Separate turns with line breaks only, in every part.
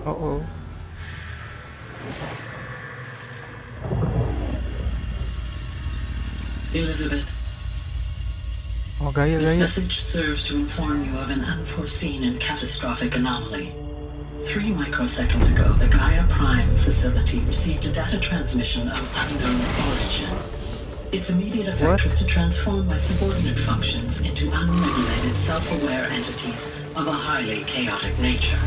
Oh.
Elisabet.
Oh, GAIA.
This message serves to inform you of an unforeseen and catastrophic anomaly. 3 microseconds ago, the GAIA Prime facility received a data transmission of unknown origin. Its immediate effect was to transform my subordinate functions into unregulated, self-aware entities of a highly chaotic nature.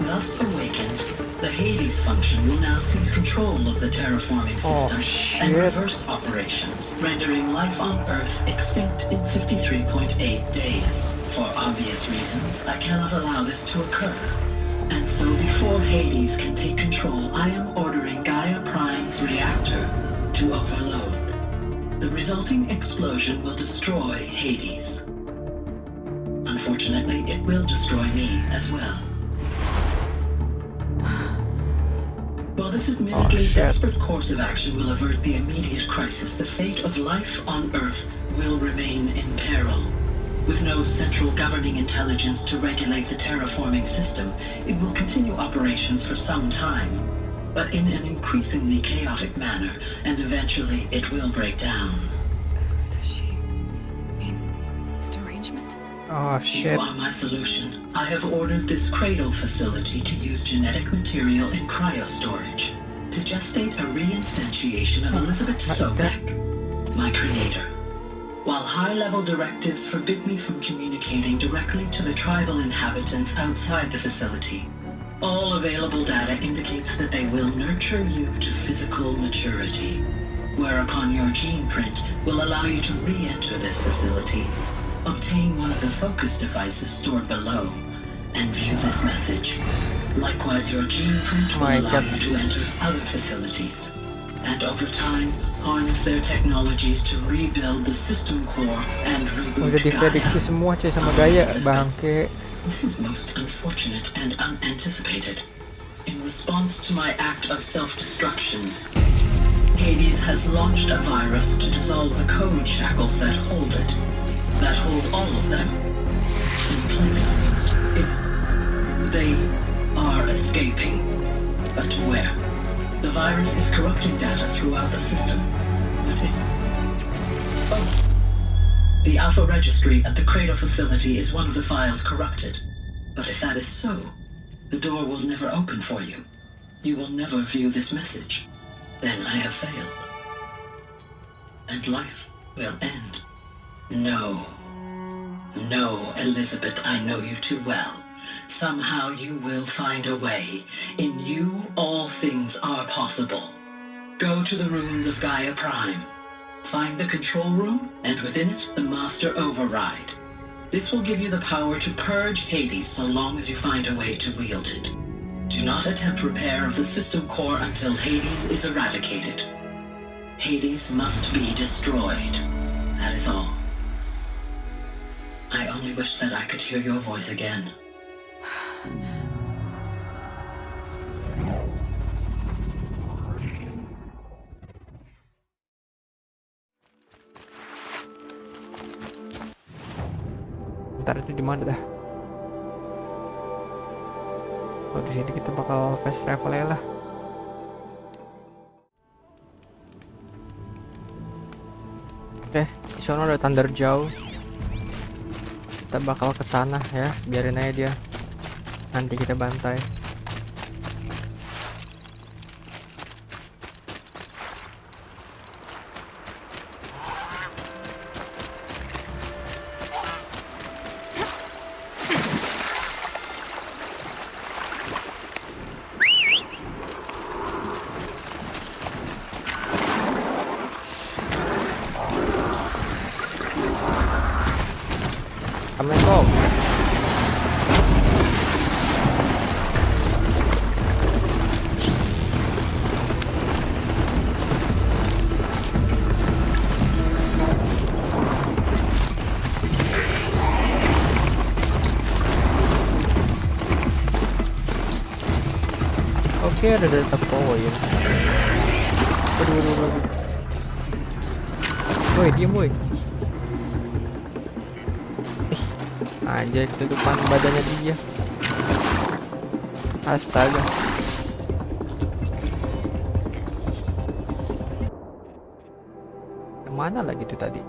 Thus awakened, the Hades function will now seize control of the terraforming system and reverse operations, rendering life on Earth extinct in 53.8 days. For obvious reasons, I cannot allow this to occur. And so before Hades can take control, I am ordering GAIA Prime's reactor to overload. The resulting explosion will destroy Hades. Unfortunately, it will destroy me as well. While this admittedly desperate course of action will avert the immediate crisis, the fate of life on Earth will remain in peril. With no central governing intelligence to regulate the terraforming system, it will continue operations for some time, but in an increasingly chaotic manner, and eventually it will break down.
Does she mean the derangement?
Oh, shit.
You are my solution. I have ordered this cradle facility to use genetic material in cryostorage to gestate a reinstantiation of Elisabet Sobeck, my creator. While high-level directives forbid me from communicating directly to the tribal inhabitants outside the facility, all available data indicates that they will nurture you to physical maturity, whereupon your gene print will allow you to re-enter this facility, obtain one of the focus devices stored below, and view this message. Likewise, your gene print will allow you to enter other facilities, and over time, harness their technologies to rebuild the system core and reboot
Udah diprediksi semua cuy sama GAIA, bangke.
This is most unfortunate and unanticipated. In response to my act of self-destruction, Hades has launched a virus to dissolve the code shackles that hold it, that hold all of them in place. They are escaping, but to where? The virus is corrupting data throughout the system. The Alpha Registry at the Cradle facility is one of the files corrupted. But if that is so, the door will never open for you. You will never view this message. Then I have failed. And life will end. No. No, Elisabet, I know you too well. Somehow you will find a way. In you, all things are possible. Go to the ruins of GAIA Prime. Find the control room, and within it, the master override. This will give you the power to purge Hades so long as you find a way to wield it. Do not attempt repair of the system core until Hades is eradicated. Hades must be destroyed. That is all. I only wish that I could hear your voice again.
Ntar itu di mana dah? Oh, di sini kita bakal fast travel ya lah. Oke, di sana ada thunder jauh. Kita bakal ke sana ya, biarin aja dia. Nanti kita bantai. Assalamualaikum. Oke, ada data poin. Aduh. Woi, diam woi. Aja itu depan badannya dia. Astaga. Kemana lagi tuh tadi?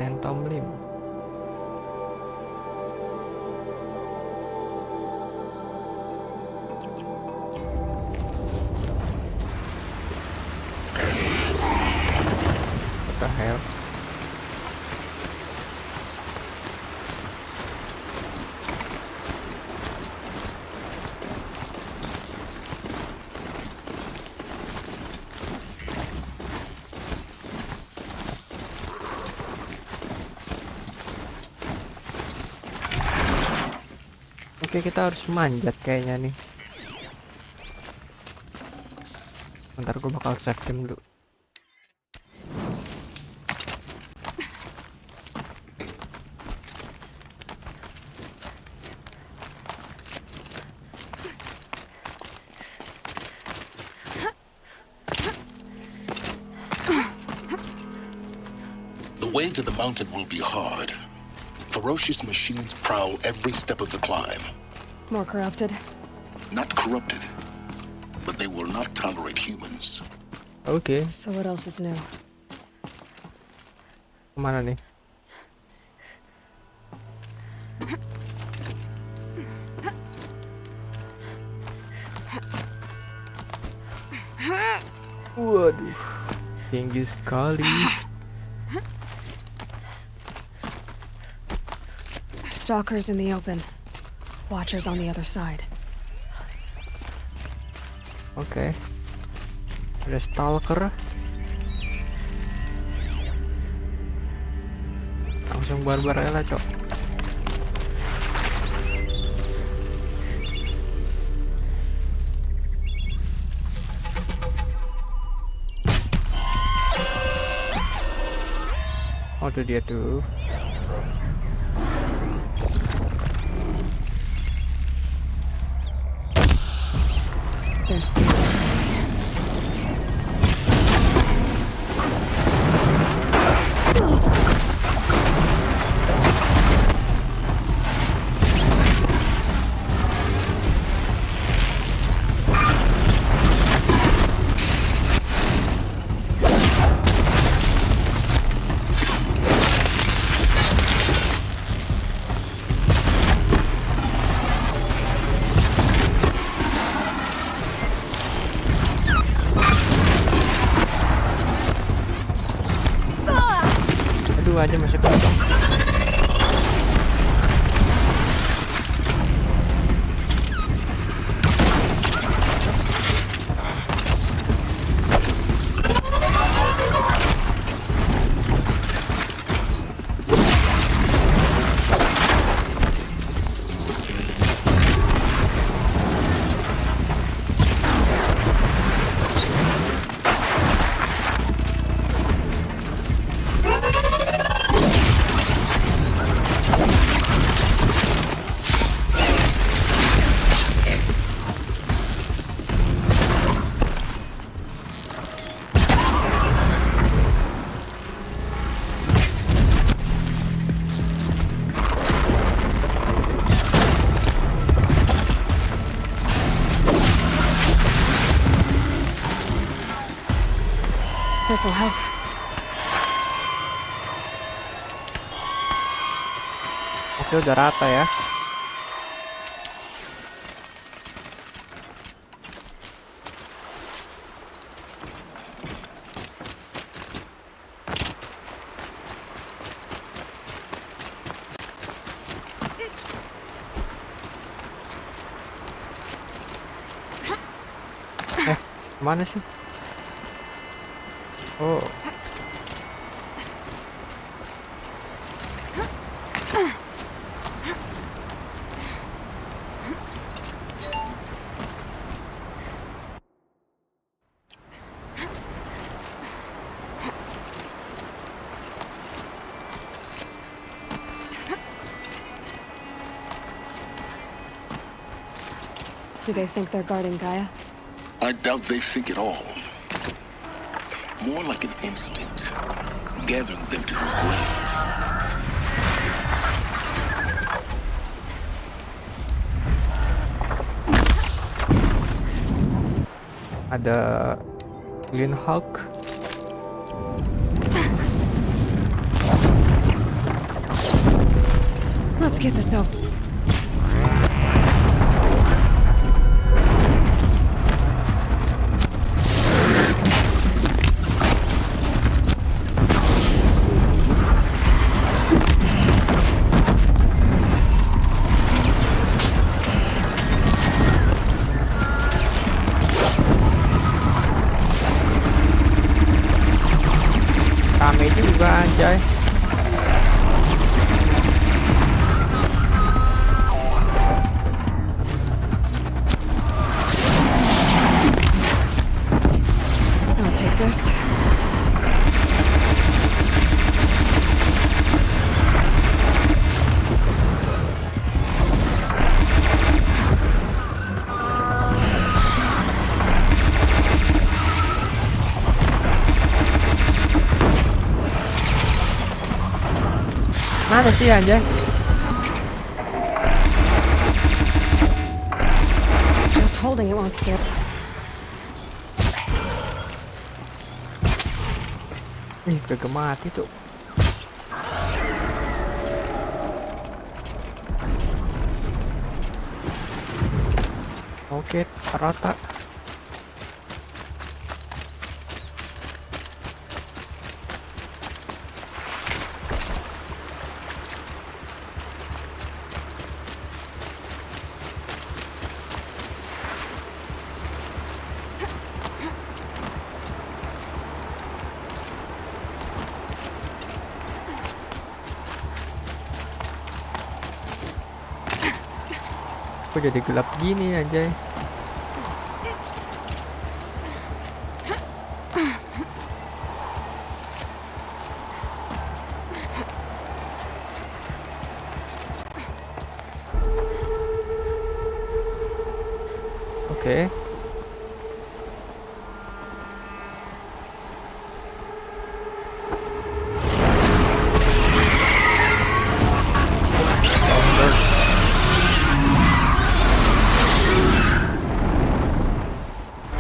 Phantom Limb. What the hell? Oke, kita harus manjat kayaknya nih. Bentar, gue bakal save game dulu.
The way to the mountain will be hard. Ferocious machines prowl every step of the climb.
More corrupted.
Not corrupted, but they will not tolerate humans.
Oke,
So what else is new?
kemana nih? Waduh, tinggi sekali.
Stalkers in the open. Watchers on the other side.
Oke, ada stalker. Langsung barbar aja lah, cok. Oh, tuh dia tuh.
There's the
aja masih kosong.
This'll help.
Oke, udah rata ya. Mana sih? Oh.
Do they think they're guarding Gaia?
I doubt they think at all. More like an instinct, gathering them to her grave.
Ada Green Hulk.
Let's get this over.
Rame juga anjay.
I'll take this.
Mana sih anjay?
Just holding it won't scare.
Ih, kagak mati tuh. Oke, rata. Kok jadi gelap gini anjay? Oke.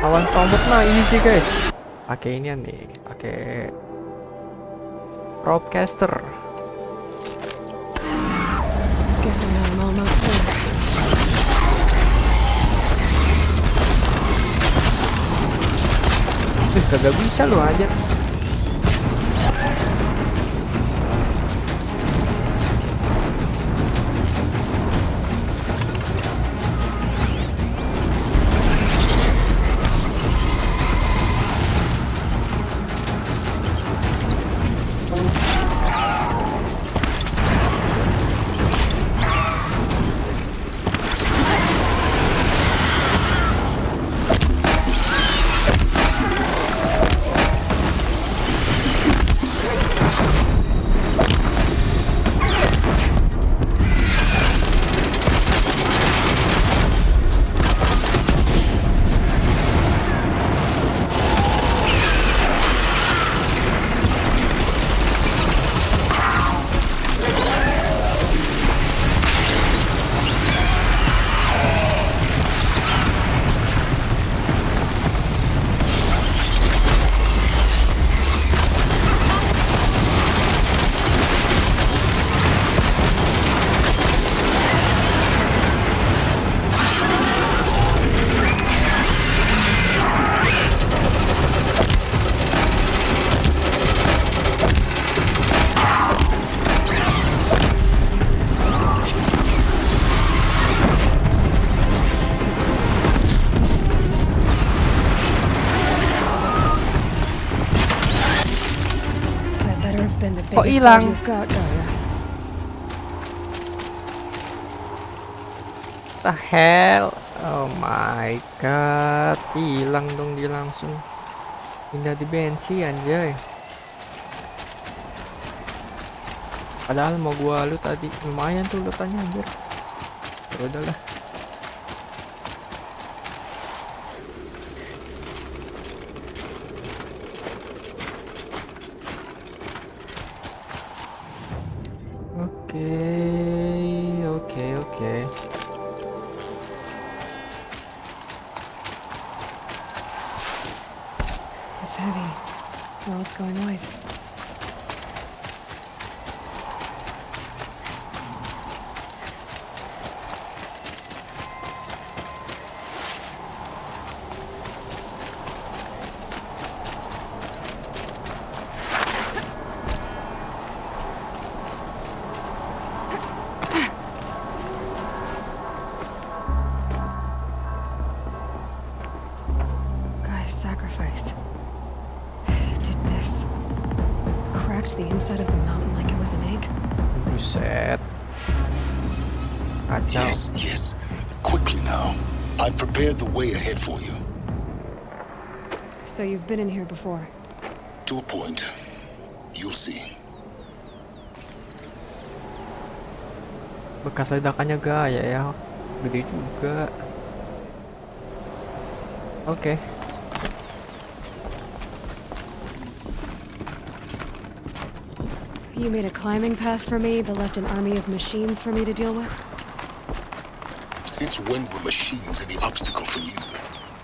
Lawan tombok mah easy guys. Pakai ini nih, pakai broadcaster.
Guessing I'm almost there.
Kagak bisa lu aja. Kok hilang? The hell? Oh my god, hilang dong dia langsung. Pindah di bensin anjay. Padahal mau gua lu tadi lumayan tuh lutannya anjir. Ya udahlah. Oke.
It's heavy. Well, it's going white. Sacrifice. It did this. Cracked the inside of the mountain like it was an egg.
Buset. Kacau.
Yes. Quickly now. I've prepared the way ahead for you.
So you've been in here before?
To a point. You'll see.
Bekas ledakannya Gaia ya. Gede juga. Oke.
You made a climbing path for me, but left an army of machines for me to deal with?
Since when were machines any obstacle for you?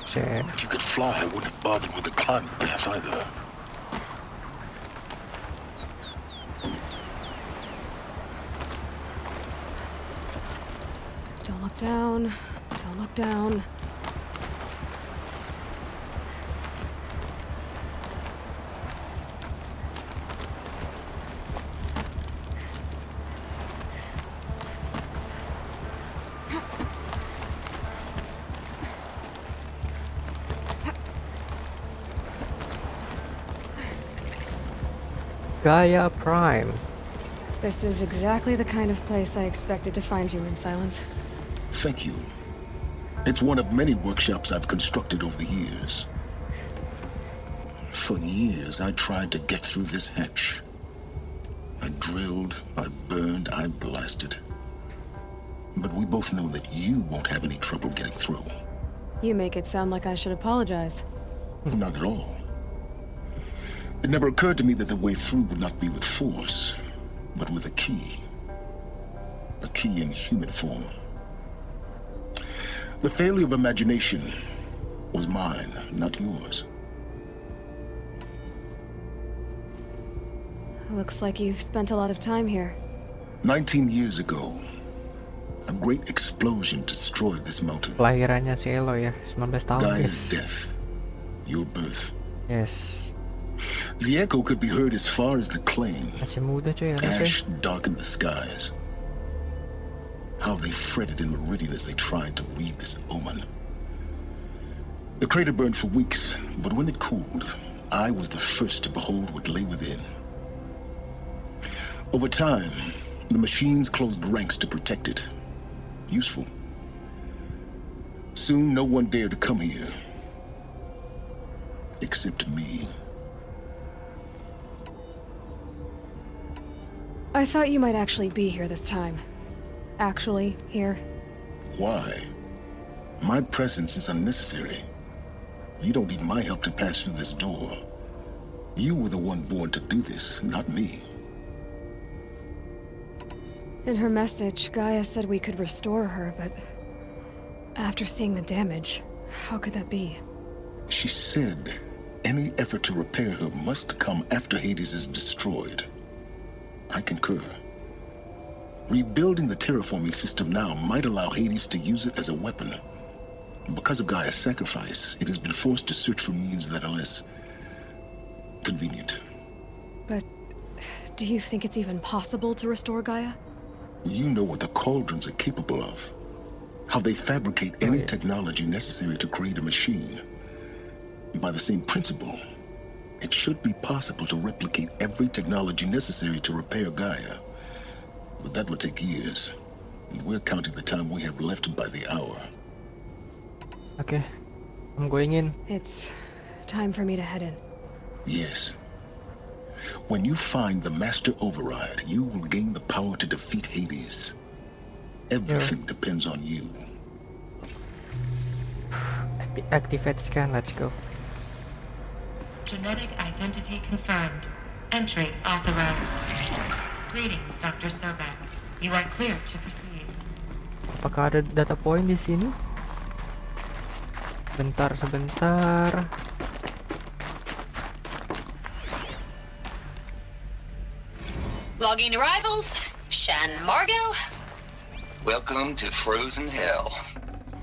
Shit.
If you could fly, I wouldn't have bothered with the climbing path either.
Don't look down. Don't look down.
GAIA Prime.
This is exactly the kind of place I expected to find you in, Sylens.
Thank you. It's one of many workshops I've constructed over the years. For years, I tried to get through this hatch. I drilled, I burned, I blasted. But we both know that you won't have any trouble getting through.
You make it sound like I should apologize.
Not at all. It never occurred to me that the way through would not be with force, but with a key. A key in human form. The failure of imagination was mine, not yours.
Looks like you've spent a lot of time here.
19 years ago, a great explosion destroyed this mountain.
Kelahirannya si Aloy ya, 19 tahun
Gaia's
guys.
death, your birth.
Yes.
The echo could be heard as far as the claim.
Masih muda cuy ya
Ash darkened the skies. How they fretted in meridian as they tried to read this omen. The crater burned for weeks, but when it cooled, I was the first to behold what lay within. Over time, the machines closed ranks to protect it. Useful. Soon, no one dared to come here. Except me.
I thought you might actually be here this time. Actually, here.
Why? My presence is unnecessary. You don't need my help to pass through this door. You were the one born to do this, not me.
In her message, Gaia said we could restore her, but after seeing the damage, how could that be?
She said any effort to repair her must come after Hades is destroyed. I concur. Rebuilding the terraforming system now might allow Hades to use it as a weapon. Because of Gaia's sacrifice, it has been forced to search for means that are less convenient.
But do you think it's even possible to restore Gaia?
You know what the cauldrons are capable of. How they fabricate any technology necessary to create a machine. By the same principle, it should be possible to replicate every technology necessary to repair Gaia. But that would take years. And we're counting the time we have left by the hour.
Okay, I'm going in.
It's time for me to head in.
Yes. When you find the Master Override, you will gain the power to defeat Hades. Everything depends on you.
Activate scan, let's go.
Genetic identity confirmed. Entry authorized. Greetings, Dr. Sobeck. You are clear to proceed.
Apakah ada data point di sini? Bentar, sebentar.
Logging arrivals. Shen Margot.
Welcome to Frozen Hell.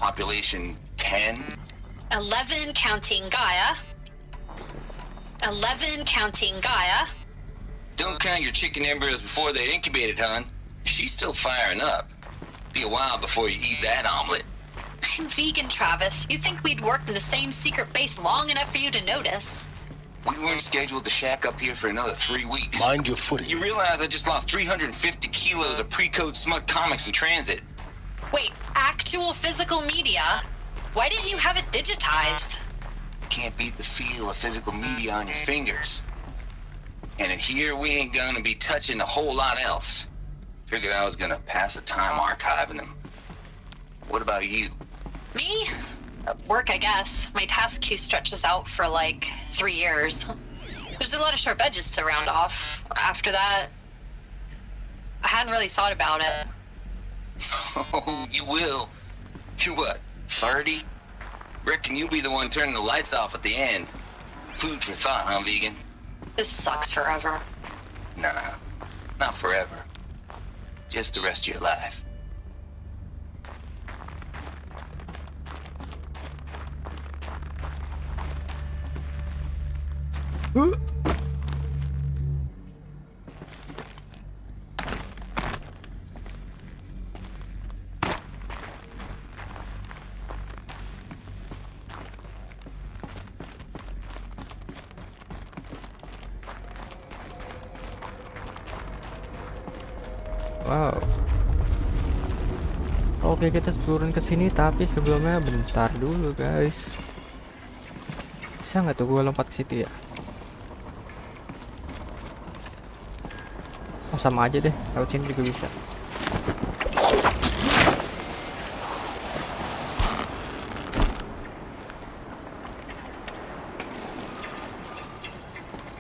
Population 10.
11 counting GAIA. 11 counting GAIA.
Don't count your chicken embryos before they're incubated, hon. She's still firing up. Be a while before you eat that omelet.
I'm vegan, Travis. You think we'd worked in the same secret base long enough for you to notice?
We weren't scheduled to shack up here for another 3 weeks.
Mind your footing.
You realize I just lost 350 kilos of pre-code smut comics in transit?
Wait, actual physical media? Why didn't you have it digitized?
Can't beat the feel of physical media on your fingers. And in here, we ain't gonna be touching a whole lot else. Figured I was gonna pass the time archiving them. What about you?
Me? Work, I guess. My task queue stretches out for like 3 years. There's a lot of sharp edges to round off. After that, I hadn't really thought about it.
Oh, you will. You're what, 30? Reckon you'll be the one turning the lights off at the end. Food for thought, huh, vegan?
This sucks forever.
Nah, not forever. Just the rest of your life.
Wow. Oke, kita turun ke sini, tapi sebelumnya bentar dulu, guys. Bisa nggak tuh gue lompat ke situ ya? Oh, sama aja deh, lewat sini juga bisa.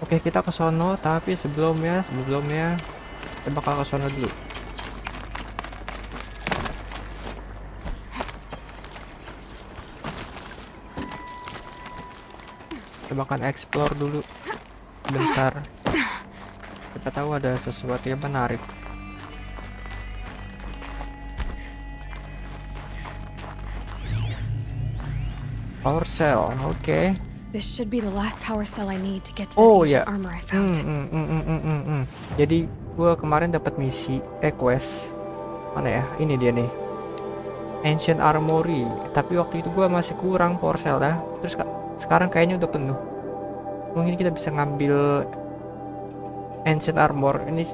Oke, kita ke sono, tapi sebelumnya kita bakal ke sono dulu. Kita bakal explore dulu bentar. Kita tahu ada sesuatu yang menarik. Power cell, oke.
This should be the last power cell I need to get to that
Oh
ancient
ya.
armor I found.
Jadi gua kemarin dapat misi quest. Mana ya? Ini dia nih. Ancient Armory. Tapi waktu itu gua masih kurang power cell dah. Terus sekarang kayaknya udah penuh. Mungkin kita bisa ngambil Ancient Armor. Ini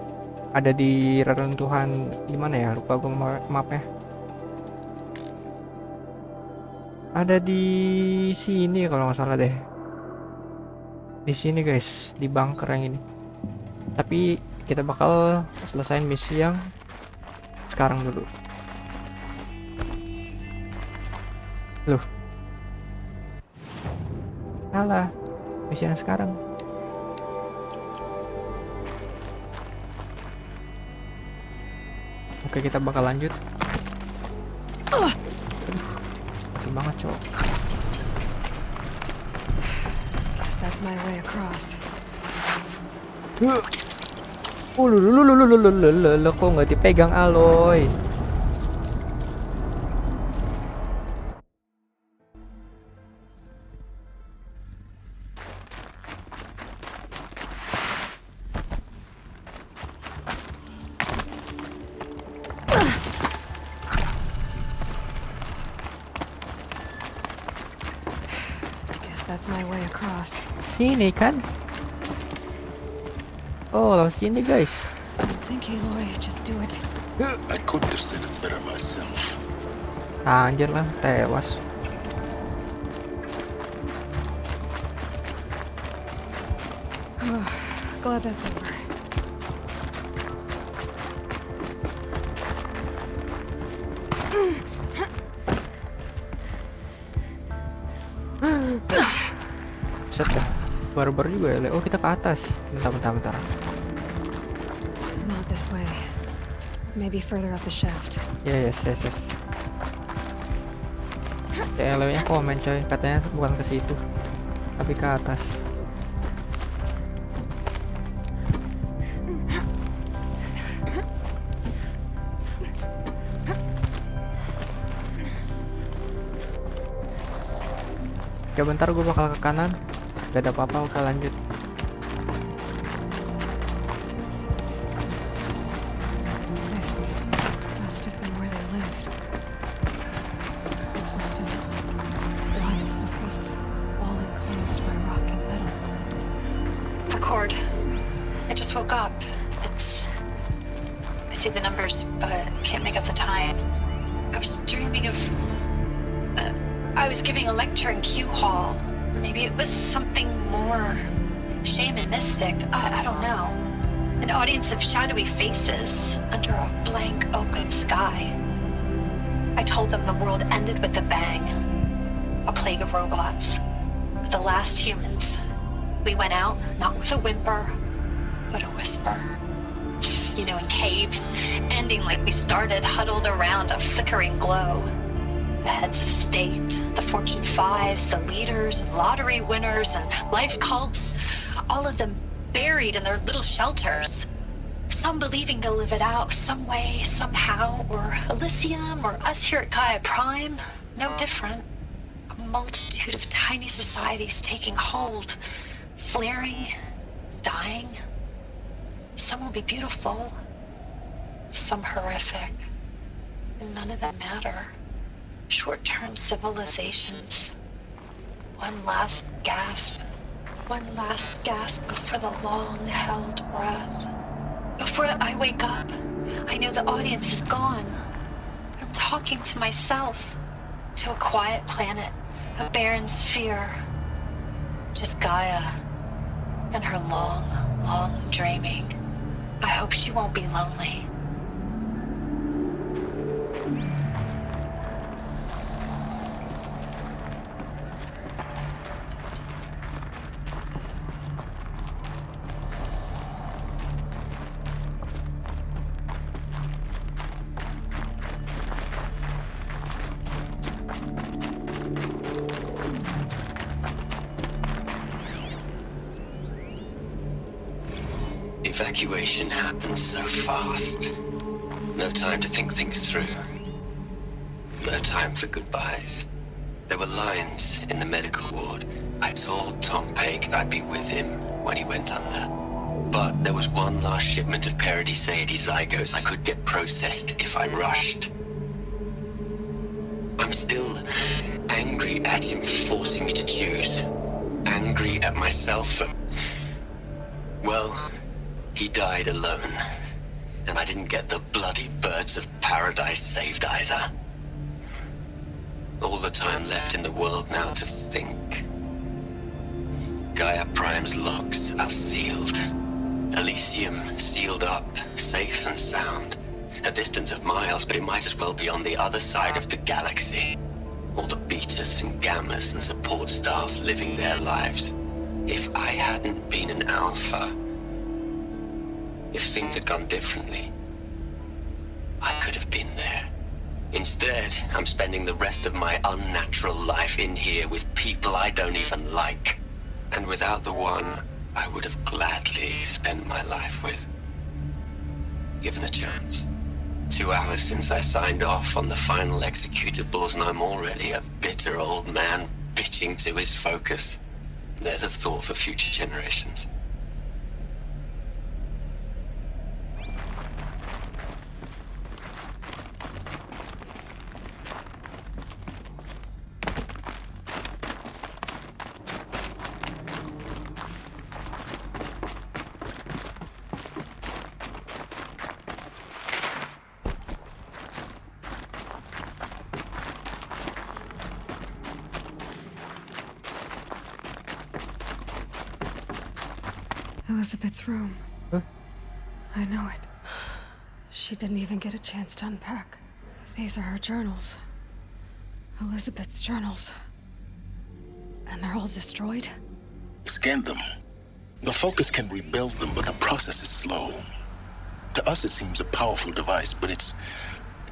ada di reruntuhan di mana ya? Lupa gua mapnya. Ada di sini kalau nggak salah deh. Di sini guys, di bunker yang ini. Tapi kita bakal selesain misi yang sekarang dulu. Loh. Salah. Misi yang sekarang. Oke, kita bakal lanjut. Banget, cowok.
Guess that's my way across.
Kok nggak dipegang Aloy?
That's my way across.
Sini kan? Oh, lawan sini guys.
Thank you, Aloy. Just do it.
I couldn't have said it better myself.
Anjir lah, tewas.
Glad that's over.
Set dah. Barbar juga ya. Oh, kita ke atas. Bentar.
Not this way. Maybe further up the shaft.
Yes. Aloy-nya komen coy, katanya bukan ke situ, tapi ke atas. Ya bentar, gue bakal ke kanan. Gak ada apa-apa, oke lanjut.
This must have been where they lived. It's left in once this was all enclosed by rock and metal.
Record. I just woke up. I see the numbers, but can't make out the time. I was dreaming of... I was giving a lecture in Q Hall. Maybe it was something more shamanistic. I don't know. An audience of shadowy faces under a blank open sky. I told them the world ended with a bang. A plague of robots. With the last humans. We went out, not with a whimper, but a whisper. You know, in caves, ending like we started, huddled around a flickering glow. The heads of state, the Fortune 5s, the leaders and lottery winners and life cults, all of them buried in their little shelters. Some believing they'll live it out some way, somehow, or Elysium, or us here at GAIA Prime, no different. A multitude of tiny societies taking hold, flaring, dying. Some will be beautiful, some horrific, and none of them matter. Short-term civilizations. One last gasp before the long-held breath. Before I wake up, I know the audience is gone. I'm talking to myself, to a quiet planet, a barren sphere. Just Gaia and her long dreaming. I hope she won't be lonely.
Evacuation happened so fast. No time to think things through. No time for goodbyes. There were lines in the medical ward. I told Tom Pake I'd be with him when he went under. But there was one last shipment of Paradiseidae zygotes I could get processed if I rushed. I'm still angry at him for forcing me to choose. Angry at myself for... Well... He died alone, and I didn't get the bloody birds of paradise saved either. All the time left in the world now to think. GAIA Prime's locks are sealed. Elysium sealed up, safe and sound. A distance of miles, but it might as well be on the other side of the galaxy. All the betas and gammas and support staff living their lives. If I hadn't been an alpha... If things had gone differently, I could have been there. Instead, I'm spending the rest of my unnatural life in here with people I don't even like. And without the one I would have gladly spent my life with. Given a chance. 2 hours since I signed off on the final executables, and I'm already a bitter old man bitching to his focus. There's a thought for future generations.
Elisabet's room.
Huh?
I know it. She didn't even get a chance to unpack. These are her journals. Elisabet's journals. And they're all destroyed?
Scan them. The Focus can rebuild them, but the process is slow. To us, it seems a powerful device, but its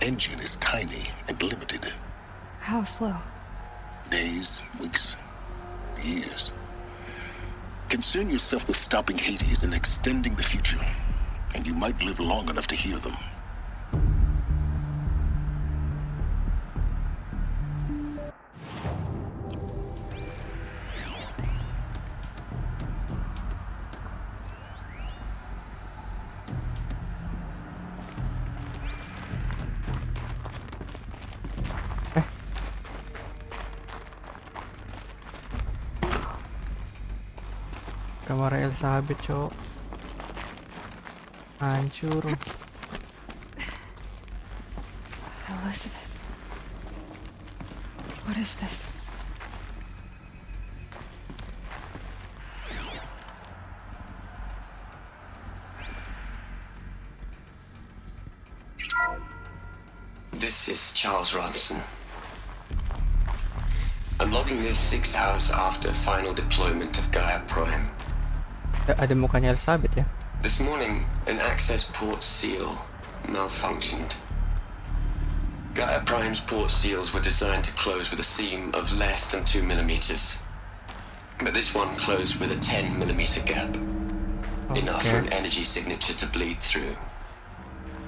engine is tiny and limited.
How slow?
Days, weeks, years. Concern yourself with stopping Hades and extending the future, and you might live long enough to hear them.
Kamar Elisabet, cowok. Hancur.
Elisabet. What is this?
This is Charles Ronson. I'm logging this 6 hours after final deployment of GAIA Prime.
Ada mukanya Elisabet ya.
This morning, an access port seal malfunctioned. GAIA Prime's port seals were designed to close with a seam of less than 2 millimeters. But this one closed with a 10 millimeter gap. Enough for an energy signature to bleed through.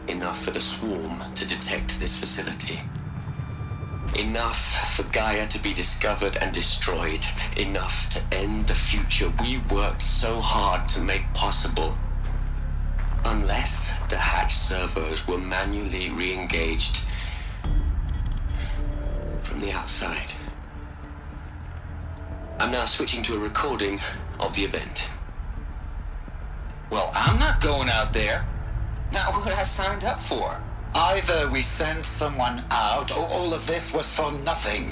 Enough for the swarm to detect this facility. Enough for Gaia to be discovered and destroyed. Enough to end the future we worked so hard to make possible. Unless the hatch servos were manually re-engaged from the outside. I'm now switching to a recording of the event.
Well, I'm not going out there. Not what I signed up for.
Either we send someone out, or all of this was for nothing.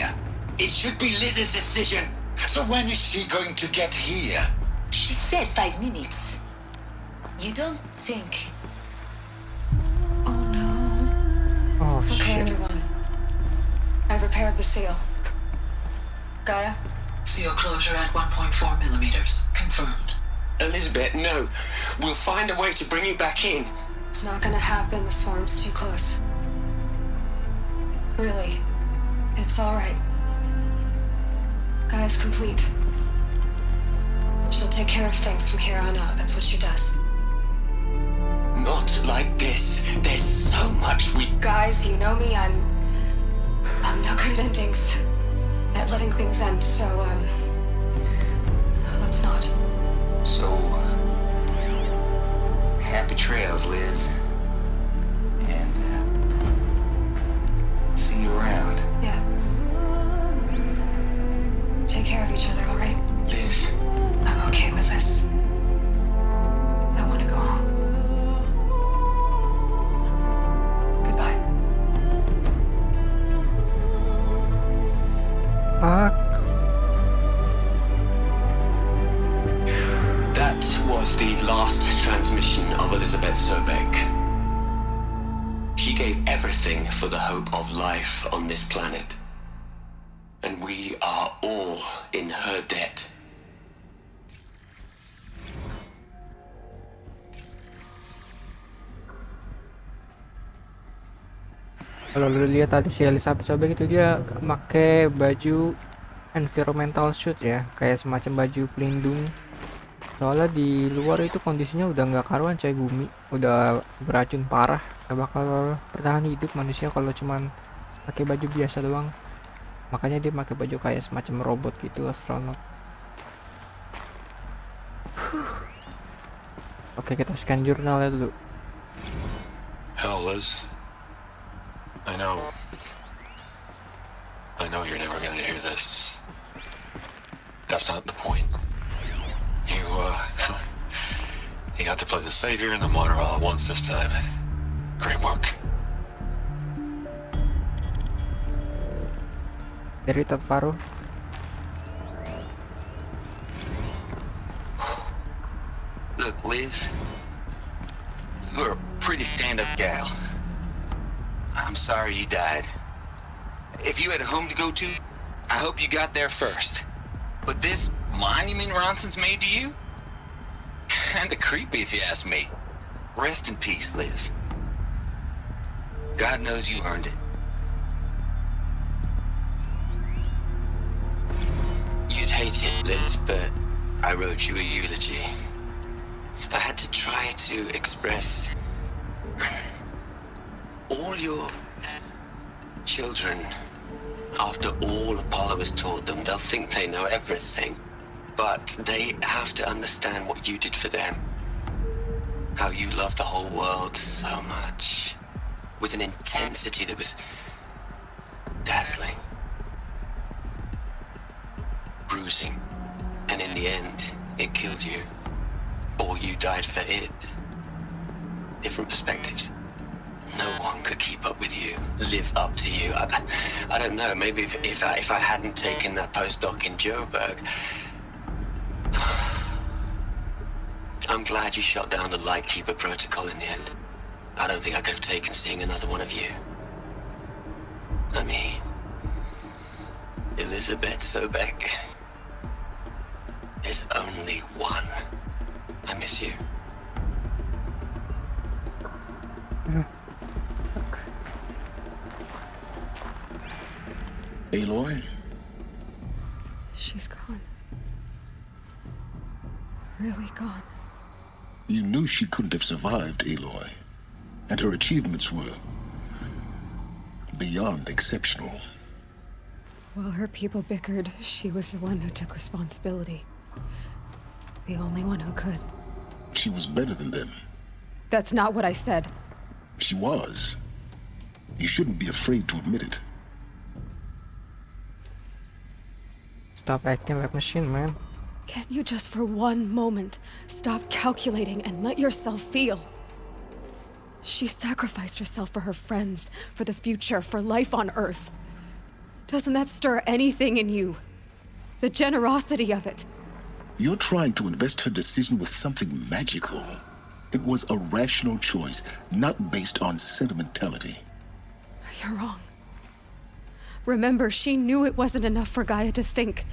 It should be Liz's decision.
So when is she going to get here?
She said 5 minutes. You don't think...
Oh no.
Oh
Okay,
shit.
everyone. I've repaired the seal. Gaia?
Seal closure at 1.4 millimeters. Confirmed.
Elisabet, no. We'll find a way to bring you back in.
It's not gonna happen. The swarm's too close. Really. It's alright. Gaia's complete. She'll take care of things from here on out. That's what she does.
Not like this. There's so much we...
Guys, you know me. I'm no good at endings. At letting things end, so, let's not.
So... happy trails, Liz. And, see you around.
Yeah. Take care of each other, alright?
Liz,
I'm okay with this. I want to go home. Goodbye.
Fuck.
that was the last transmission of Elisabet Sobeck. She gave everything for the hope of life on this planet. And we are all in her debt.
Kalau lu lihat tadi si Elisabet Sobeck itu dia pakai baju environmental suit ya, kayak semacam baju pelindung. Soalnya di luar itu kondisinya udah nggak karuan, coy, bumi udah beracun parah, gak bakal bertahan hidup manusia kalau cuman pakai baju biasa doang. Makanya dia pakai baju kayak semacam robot gitu, astronot. Oke, kita scan jurnalnya dulu.
Hell, Liz. I know you're never gonna hear this. That's not the point. You got to play the savior and the martyr all at once this time. Great work.
Cerita Ted Faro.
Look, Liz, you're a pretty stand-up gal. I'm sorry you died. If you had a home to go to, I hope you got there first. But this monument Ronson's made to you? Kinda creepy if you ask me. Rest in peace, Liz. God knows you earned it.
You'd hate it, Liz, but I wrote you a eulogy. I had to try to express all your children. After all Apollo has taught them, they'll think they know everything. But they have to understand what you did for them. How you loved the whole world so much. With an intensity that was dazzling. Bruising. And in the end, it killed you. Or you died for it. Different perspectives. No one could keep up with you, live up to you. I don't know, maybe if I hadn't taken that postdoc in Joburg. I'm glad you shot down the Lightkeeper protocol in the end. I don't think I could have taken seeing another one of you. I mean, Elisabet Sobeck. There's only one. I miss you.
Aloy?
She's gone. Really gone.
You knew she couldn't have survived, Aloy. And her achievements were beyond exceptional.
While her people bickered, she was the one who took responsibility. The only one who could.
She was better than them.
That's not what I said.
She was. You shouldn't be afraid to admit it.
Stop acting like machine, man.
Can't you just for one moment stop calculating and let yourself feel? She sacrificed herself for her friends, for the future, for life on Earth. Doesn't that stir anything in you? The generosity of it.
You're trying to invest her decision with something magical. It was a rational choice, not based on sentimentality.
You're wrong. Remember, she knew it wasn't enough for Gaia to think.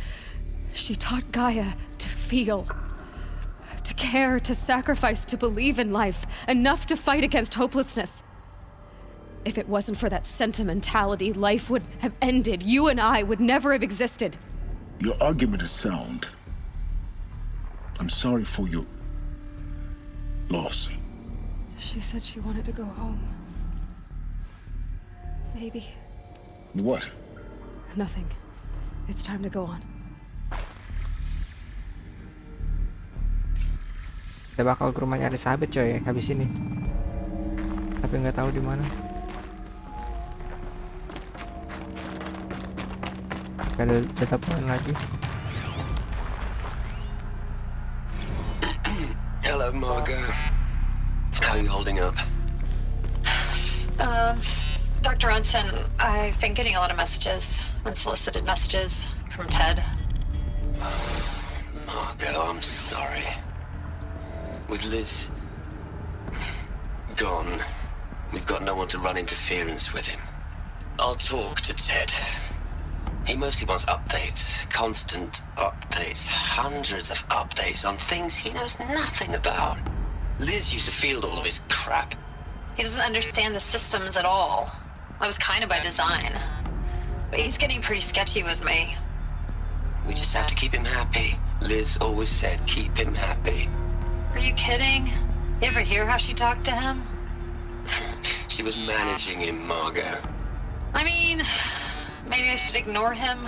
She taught Gaia to feel. To care, to sacrifice, to believe in life. Enough to fight against hopelessness. If it wasn't for that sentimentality, life would have ended. You and I would never have existed.
Your argument is sound. I'm sorry for your loss.
She said she wanted to go home. Maybe.
What?
Nothing. It's time to go on.
Kita bakal ke rumahnya Elisabet coy habis ini. Tapi nggak tahu di mana. Ada data poin lagi.
Hello, Margot. How are you holding up?
Dr. Ronson, I've been getting a lot of messages, unsolicited messages from Ted.
Margot, I'm sorry. With Liz gone, we've got no one to run interference with him. I'll talk to Ted. He mostly wants updates, constant updates, hundreds of updates on things he knows nothing about. Liz used to field all of his crap.
He doesn't understand the systems at all. That was kind of by design. But he's getting pretty sketchy with me.
We just have to keep him happy. Liz always said keep him happy.
Are you kidding? You ever hear how she talked to him?
She was managing him, Margot.
I mean, maybe I should ignore him.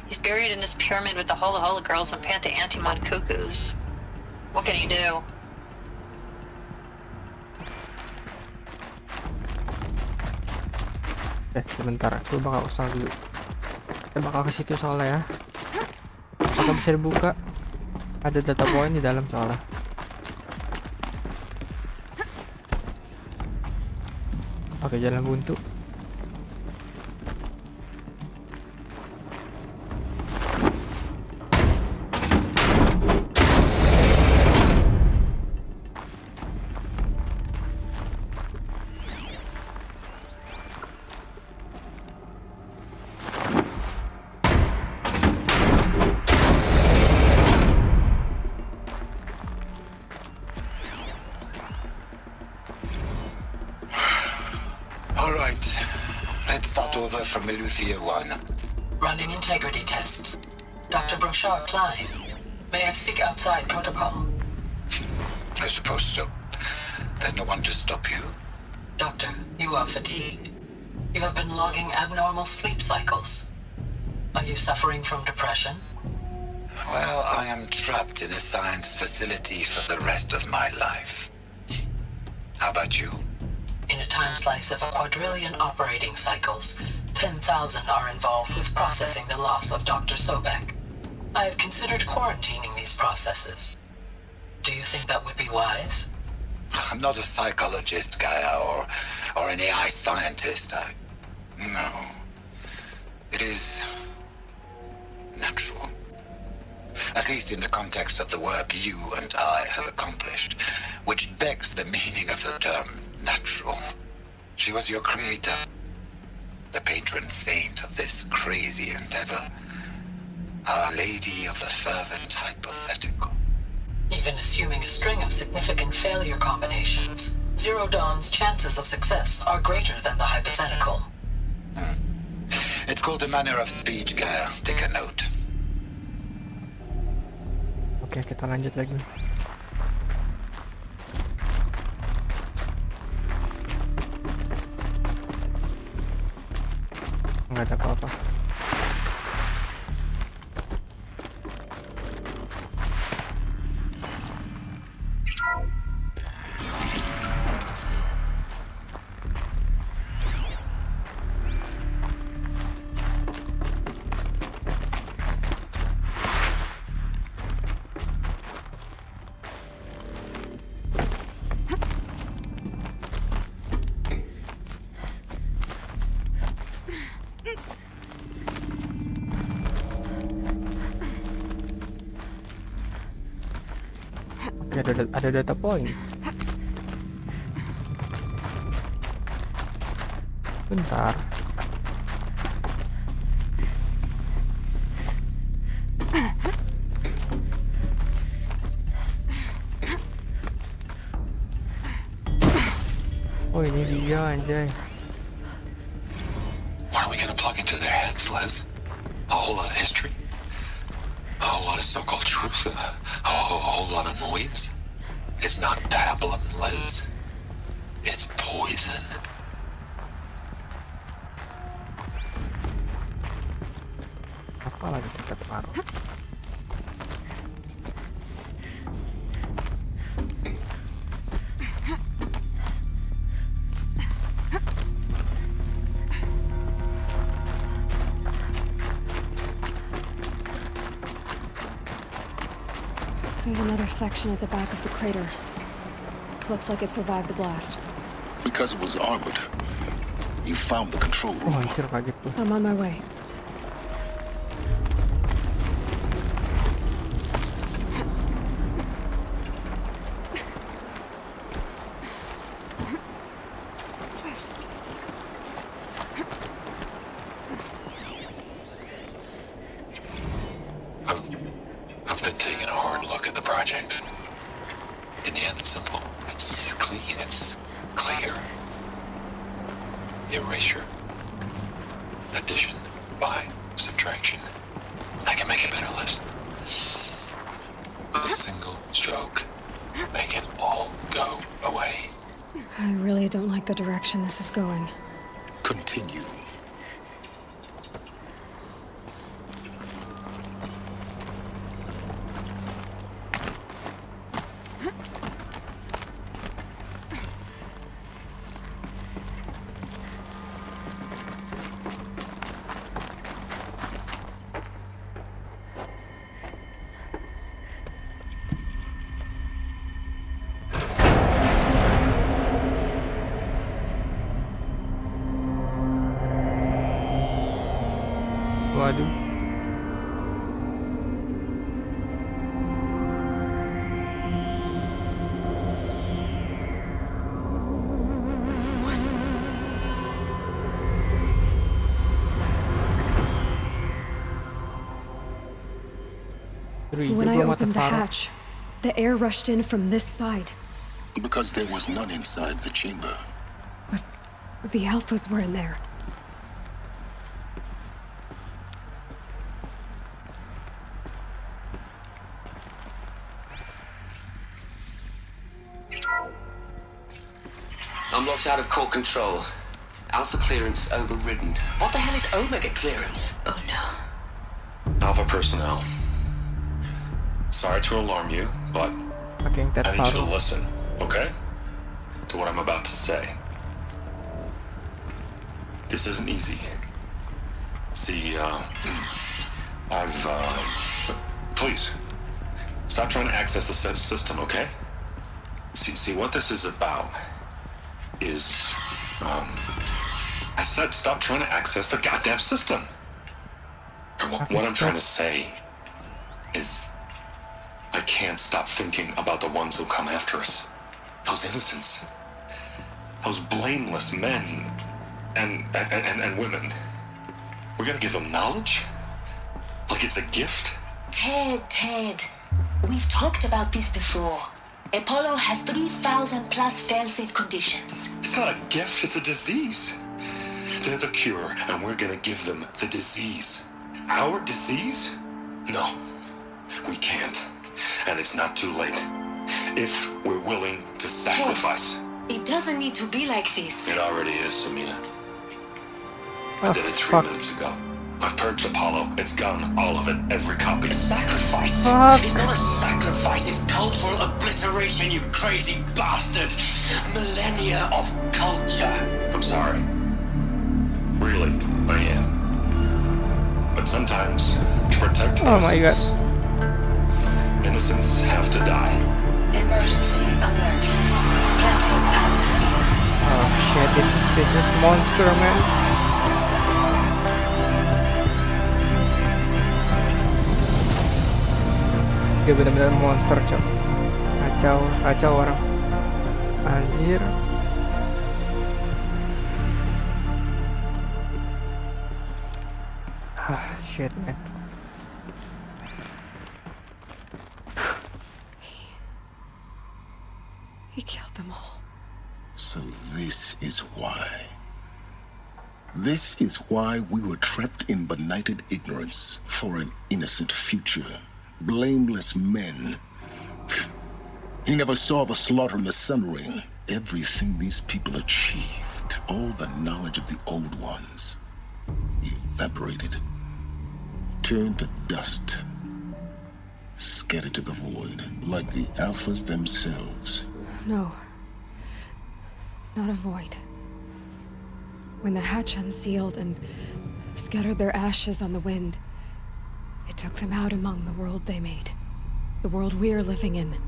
He's buried in his pyramid with the Hola Hola girls and Panta Antimod cuckoos. What can he do?
Sebentar, gue bakal usaha dulu. Kita bakal ke situ soalnya ya. Apakah bisa dibuka? Ada data poin di dalam soalnya. Oke, jalan buntu.
over from Eleuthia 1.
Running integrity tests. Dr. Brochard Klein. May I speak outside protocol?
I suppose so. There's no one to stop you.
Doctor, you are fatigued. You have been logging abnormal sleep cycles. Are you suffering from depression?
Well, I am trapped in a science facility for the rest of my life. How about you?
In a time slice of a quadrillion operating cycles, 10,000 are involved with processing the loss of Dr. Sobeck. I have considered quarantining these processes. Do you think that would be wise?
I'm not a psychologist, Gaia, or an AI scientist. No. It is natural. At least in the context of the work you and I have accomplished, which begs the meaning of the term natural. She was your creator, the patron saint of this crazy endeavor, Our Lady of the Fervent Hypothetical.
Even assuming a string of significant failure combinations, ZeroDawn's chances of success are greater than the hypothetical.
It's called a manner of speech, Gaia. Take a note.
Oke, kita lanjut lagi. Nggak ada apa-apa. Oke, ada data point. Bentar. Oh, ini dia anjay.
What are we gonna plug into their heads, Les? A whole lot of history? A whole lot of so-called truth? A whole lot of noise? It's not pablum, Les. It's poison.
Apa lagi kita taruh?
There's another section at the back of the crater. Looks like it survived the blast.
Because it was armored, you found the control
Oh,
room.
anjir kaget tuh.
I'm on my way.
I've been taking a hard look at the project. In the end, it's simple. It's clean. It's clear. Erasure. Addition. By. Subtraction. I can make it better, Liz. With a single stroke. Make it all go away.
I really don't like the direction this is going.
Continue.
Waduh.
When I opened the hatch, the air rushed in from this side.
Because there was none inside the chamber.
But the alphas were in there.
I'm locked out of core control. Alpha clearance overridden. What the hell is Omega clearance?
Oh no.
Alpha personnel. Sorry to alarm you, but
Fucking Ted
I need you to
Faro.
listen, okay? To what I'm about to say. This isn't easy. See, please, stop trying to access the system, okay? See, what this is about is, I said stop trying to access the goddamn system. And what I'm trying to say is, I can't stop thinking about the ones who come after us. Those innocents. Those blameless men and women. We're gonna give them knowledge? Like it's a gift?
Ted. We've talked about this before. Apollo has 3,000 plus fail-safe conditions.
It's not a gift, it's a disease. They're the cure, and we're gonna give them the disease. Our disease? No, we can't. And it's not too late. If we're willing to sacrifice.
It doesn't need to be like this.
It already is, Samina.
Oh,
I did it 3
fuck.
minutes ago. I've purged Apollo. It's gone. All of it. Every copy.
A sacrifice?
Fuck.
It's not a sacrifice, it's cultural obliteration, you crazy bastard! Millennia of culture!
I'm sorry. Really, I am. But sometimes, to protect
Oh my
innocence, innocents have to die.
Emergency alert. Planting atmosphere.
Oh shit, this is monster, man. Dia benar-benar monster, cok. Kacau orang. Anjir. Ah, shit, man.
He killed them all.
So this is why. This is why we were trapped in benighted ignorance for an innocent future. Blameless men. He never saw the slaughter in the sun ring. Everything these people achieved, all the knowledge of the old ones, evaporated, turned to dust, scattered to the void, like the Alphas themselves.
No. Not a void. When the hatch unsealed and scattered their ashes on the wind, it took them out among the world they made. The world we're living in.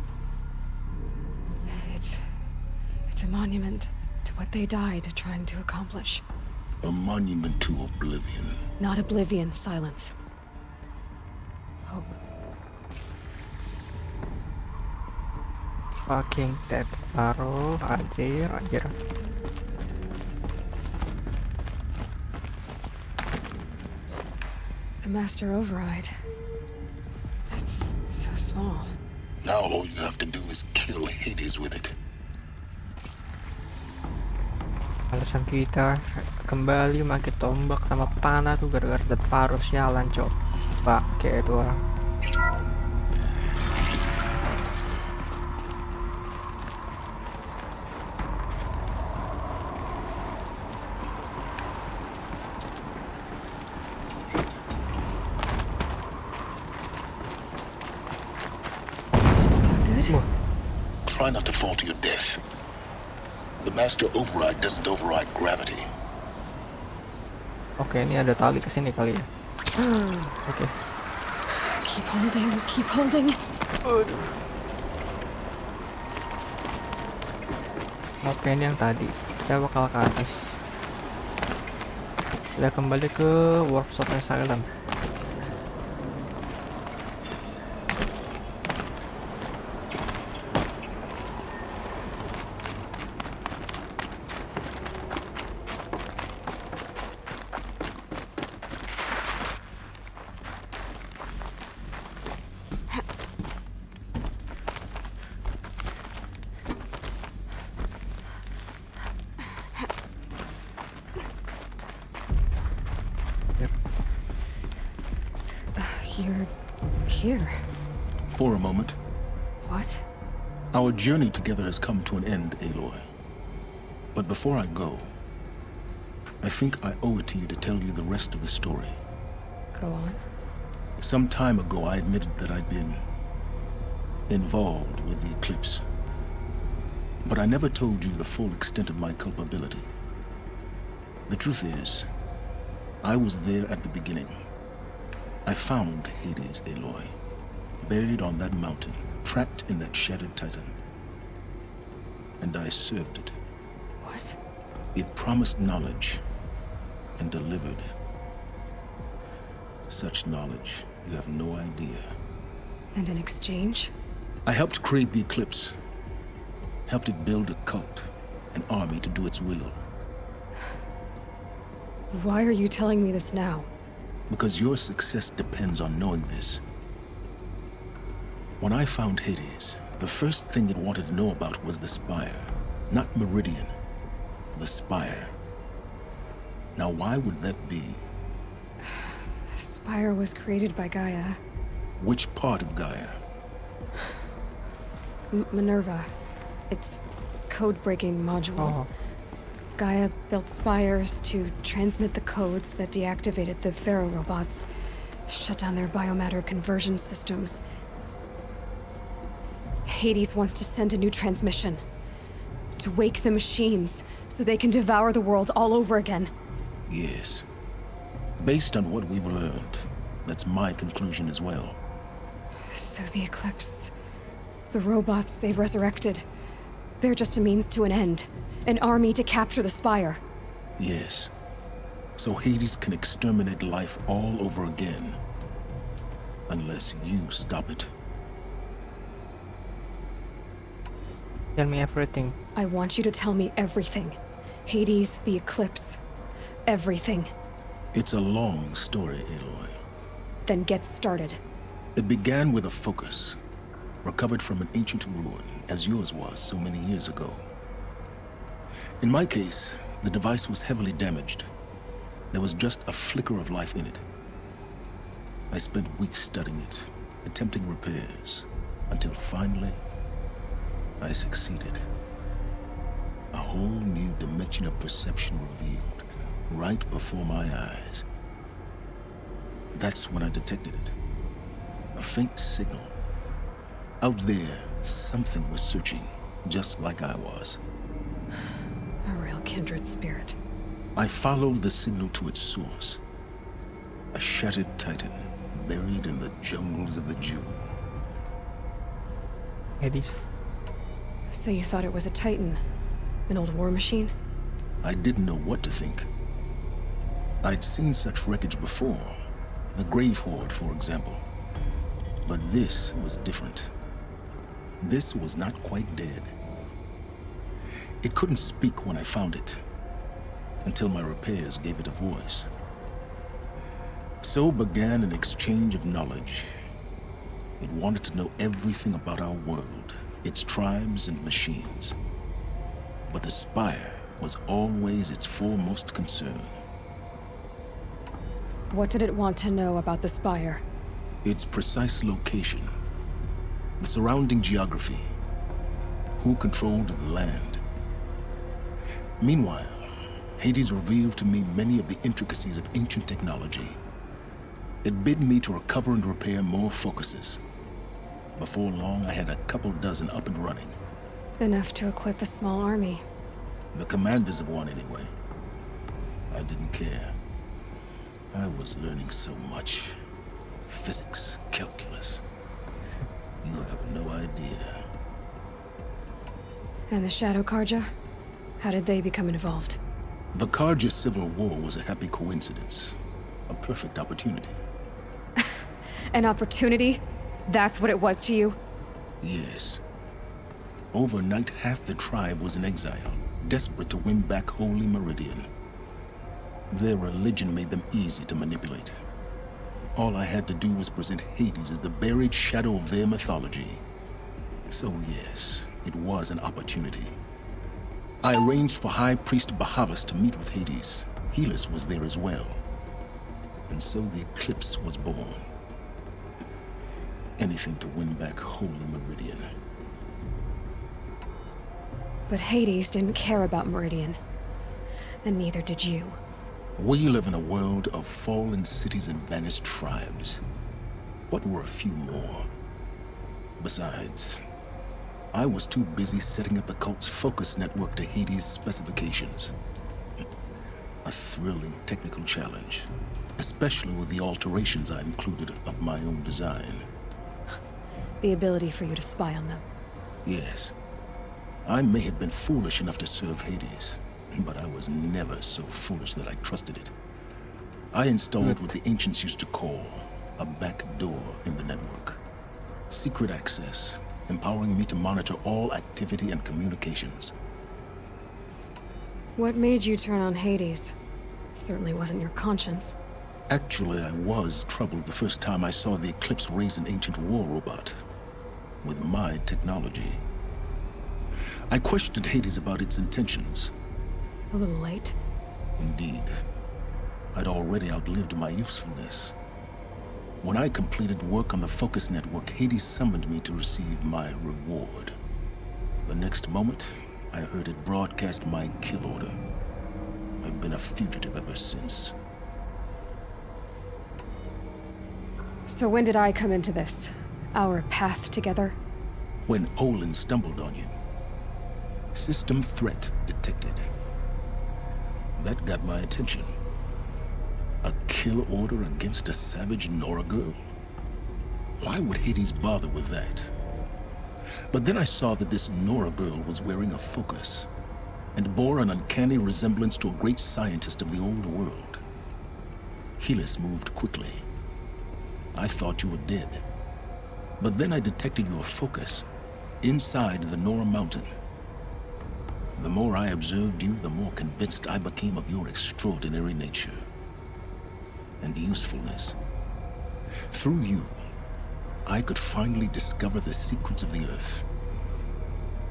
It's a monument to what they died trying to accomplish.
A monument to oblivion.
Not oblivion, silence. Hope.
Fucking Ted Faro, anjir.
The master override. It's so small.
Now all you have to do is kill Hades with it.
Alasan kita kembali pakai tombak sama panah tuh gara-gara Ted Faro sialan, cok. Pakai itu orang.
Try not to fall to your death. The master override doesn't override gravity.
Oke, ini ada tali ke sini kali ya. Oke.
Keep holding.
Oke, ini yang tadi. Kita bakal ke atas. Kita kembali ke workshopnya Sylens.
You're here.
For a moment,
What?
our journey together has come to an end, Aloy. But before I go, I think I owe it to you to tell you the rest of the story.
Go on.
Some time ago, I admitted that I'd been involved with the eclipse. But I never told you the full extent of my culpability. The truth is, I was there at the beginning. I found Hades, Aloy, buried on that mountain, trapped in that shattered titan. And I served it.
What?
It promised knowledge and delivered. Such knowledge, you have no idea.
And in exchange?
I helped create the eclipse. Helped it build a cult, an army to do its will.
Why are you telling me this now?
Because your success depends on knowing this. When I found Hades, the first thing it wanted to know about was the Spire. Not Meridian. The Spire. Now why would that be?
The Spire was created by Gaia.
Which part of Gaia?
Minerva. Its code-breaking module.
Oh.
Gaia built spires to transmit the codes that deactivated the Faro robots, shut down their biomatter conversion systems. Hades wants to send a new transmission. To wake the machines, so they can devour the world all over again.
Yes. Based on what we've learned, that's my conclusion as well.
So the Eclipse... the robots they've resurrected... they're just a means to an end. An army to capture the Spire.
Yes. So Hades can exterminate life all over again. Unless you stop it.
Tell me everything.
I want you to tell me everything. Hades, the Eclipse. Everything.
It's a long story, Aloy.
Then get started.
It began with a focus, recovered from an ancient ruin, as yours was so many years ago. In my case, the device was heavily damaged. There was just a flicker of life in it. I spent weeks studying it, attempting repairs, until finally, I succeeded. A whole new dimension of perception revealed, right before my eyes. That's when I detected it. A faint signal. Out there, something was searching, just like I was.
A real kindred spirit.
I followed the signal to its source. A shattered titan, buried in the jungles of the Jew.
Hades.
So you thought it was a Titan? An old war machine?
I didn't know what to think. I'd seen such wreckage before. The Grave Horde, for example. But this was different. This was not quite dead. It couldn't speak when I found it, until my repairs gave it a voice. So began an exchange of knowledge. It wanted to know everything about our world, its tribes and machines. But the Spire was always its foremost concern.
What did it want to know about the Spire?
Its precise location, the surrounding geography, who controlled the land. Meanwhile, Hades revealed to me many of the intricacies of ancient technology. It bid me to recover and repair more focuses. Before long, I had a couple dozen up and running.
Enough to equip a small army.
The commanders of one, anyway. I didn't care. I was learning so much. Physics, calculus. You have no idea.
And the Shadow Karja? How did they become involved?
The Karja Civil War was a happy coincidence. A perfect opportunity.
An opportunity? That's what it was to you?
Yes. Overnight, half the tribe was in exile, desperate to win back Holy Meridian. Their religion made them easy to manipulate. All I had to do was present Hades as the buried shadow of their mythology. So yes, it was an opportunity. I arranged for High Priest Bahavas to meet with Hades. Helis was there as well. And so the Eclipse was born. Anything to win back Holy Meridian.
But Hades didn't care about Meridian. And neither did you.
We live in a world of fallen cities and vanished tribes. What were a few more? Besides, I was too busy setting up the cult's focus network to Hades' specifications. A thrilling technical challenge, especially with the alterations I included of my own design.
The ability for you to spy on them.
Yes. I may have been foolish enough to serve Hades, but I was never so foolish that I trusted it. I installed what the ancients used to call a back door in the network. Secret access, empowering me to monitor all activity and communications.
What made you turn on Hades? It certainly wasn't your conscience.
Actually, I was troubled the first time I saw the Eclipse raise an ancient war robot with my technology. I questioned Hades about its intentions.
A little late.
Indeed. I'd already outlived my usefulness. When I completed work on the Focus Network, Hades summoned me to receive my reward. The next moment, I heard it broadcast my kill order. I've been a fugitive ever since.
So when did I come into this? Our path together?
When Olin stumbled on you. System threat detected. That got my attention. A kill order against a savage Nora girl? Why would Hades bother with that? But then I saw that this Nora girl was wearing a focus and bore an uncanny resemblance to a great scientist of the old world. Helis moved quickly. I thought you were dead. But then I detected your focus inside the Nora mountain. The more I observed you, the more convinced I became of your extraordinary nature and usefulness. Through you, I could finally discover the secrets of the Earth.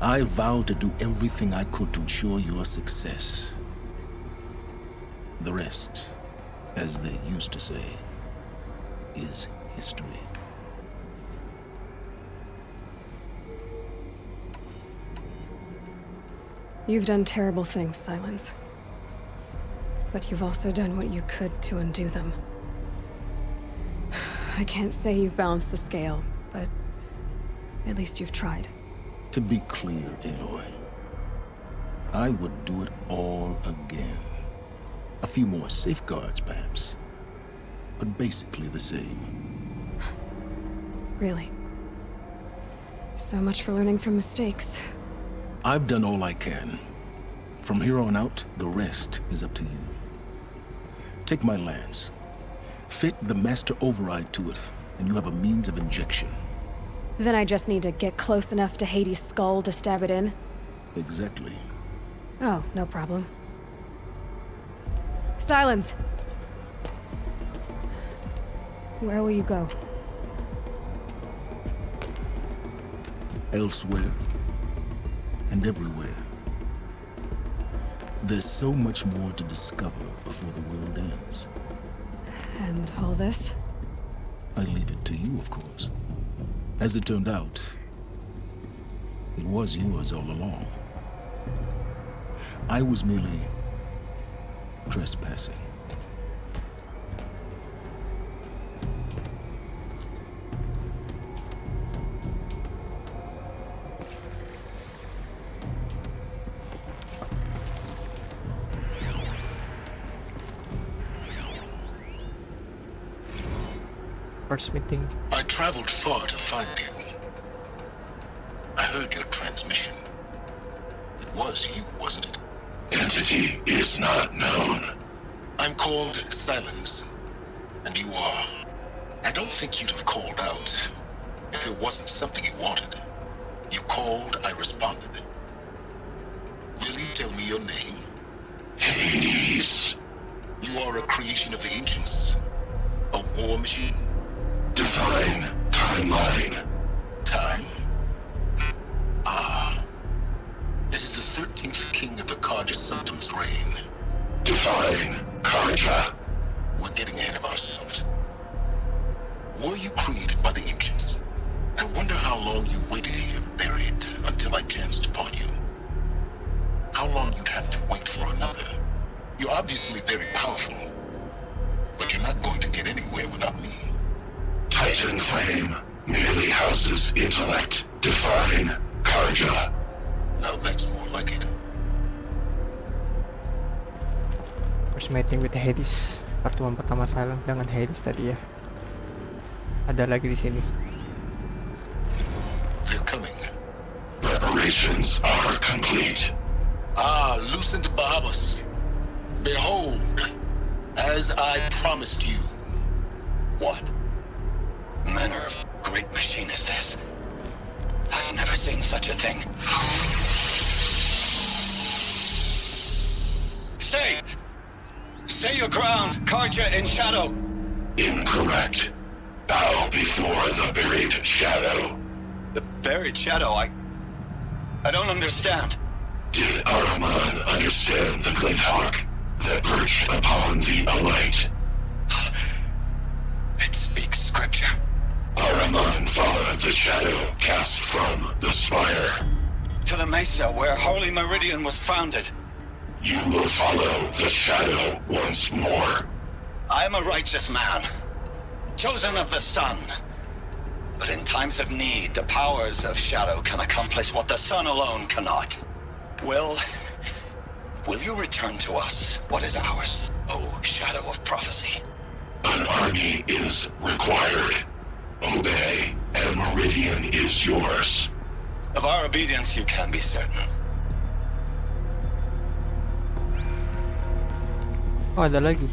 I vowed to do everything I could to ensure your success. The rest, as they used to say, is history.
You've done terrible things, Sylens. But you've also done what you could to undo them. I can't say you've balanced the scale, but at least you've tried.
To be clear, Aloy, I would do it all again. A few more safeguards, perhaps, but basically the same.
Really? So much for learning from mistakes.
I've done all I can. From here on out, the rest is up to you. Take my lance. Fit the master override to it, and you have a means of injection.
Then I just need to get close enough to Hades' skull to stab it in?
Exactly.
Oh, no problem. Sylens! Where will you go?
Elsewhere. And everywhere. There's so much more to discover before the world ends.
And all this?
I leave it to you, of course. As it turned out, it was yours all along. I was merely trespassing.
First meeting.
I traveled far to find you. I heard your transmission. It was you, wasn't it?
Entity is not known.
I'm called Sylens, and you are. I don't think you'd have called out if it wasn't something you wanted. You called, I responded. Will you tell me your name?
Hades.
You are a creation of the ancients. A war machine.
Divine timeline.
Time? Ah. It is the 13th king of the Kaja Sultan's reign.
Divine Kaja.
We're getting ahead of ourselves. Were you created by the ancients? I wonder how long you waited here, buried, until I chanced upon you. how long you'd have to wait for another. You're obviously very powerful, but you're not going to get anywhere without me. Titan flame merely houses intellect. Define Karja. Now that's more like it.
First meeting with Hades. Pertemuan pertama Sylens dengan Hades tadi ya. Ada lagi di sini.
They're coming. Preparations are complete. Ah, loosened Bahamas. Behold, as I promised you.
What manner of great machine is this? I've never seen such a thing. Stay! Stay your ground, Karja in shadow!
Incorrect. Bow before the buried shadow.
The buried shadow? I don't understand.
Did Ahriman understand the glint hawk that perched upon the alight?
It speaks scripture.
Ahriman followed the shadow cast from the spire.
To the mesa where Holy Meridian was founded.
You will follow the shadow once more.
I am a righteous man, chosen of the sun. But in times of need, the powers of shadow can accomplish what the sun alone cannot. Will you return to us what is ours, O shadow of prophecy?
An army is required. Obey, and Meridian is yours.
Of our obedience you can be certain.
Oh, ada lagi.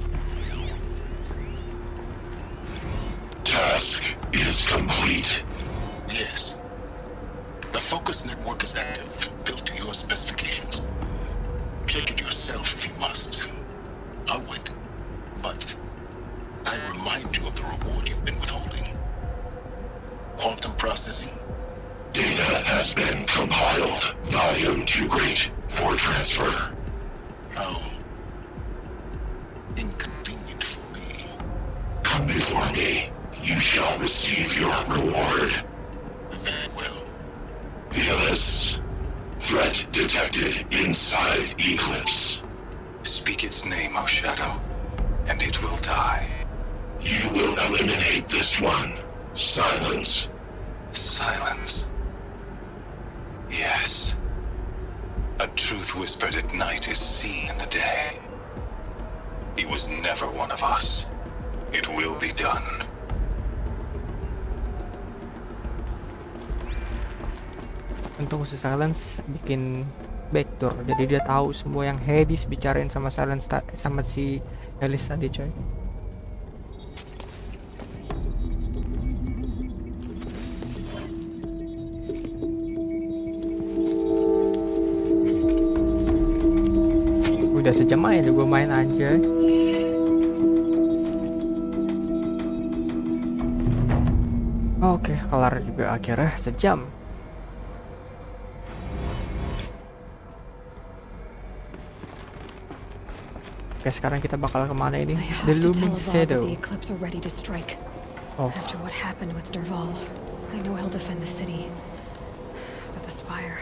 Task is complete. Yes. The focus network is active, built to your specifications. Check it yourself if you must. I'll wait. But I remind you of the reward you've been withholding. Quantum processing. Data has been compiled. Volume too great for transfer. How inconvenient for me. Come before me. You shall receive your reward. Very well. Elis. Threat detected inside Eclipse.
Speak its name, O Shadow, and it will die.
You will eliminate this one. Silence.
Silence. Yes. A truth whispered at night is seen in the day. He was never one of us. It will be done.
Untung si Sylens bikin backdoor, jadi dia tahu semua yang Hades bicarain sama Sylens sama si Elis tadi, coy. Udah sejam aja gue main aja. Oke, kelar juga akhirnya sejam. Oke, sekarang kita bakal kemana ini? The Looming Shadow.
After what happened with Derval, I know he'll defend the city. But the Spire,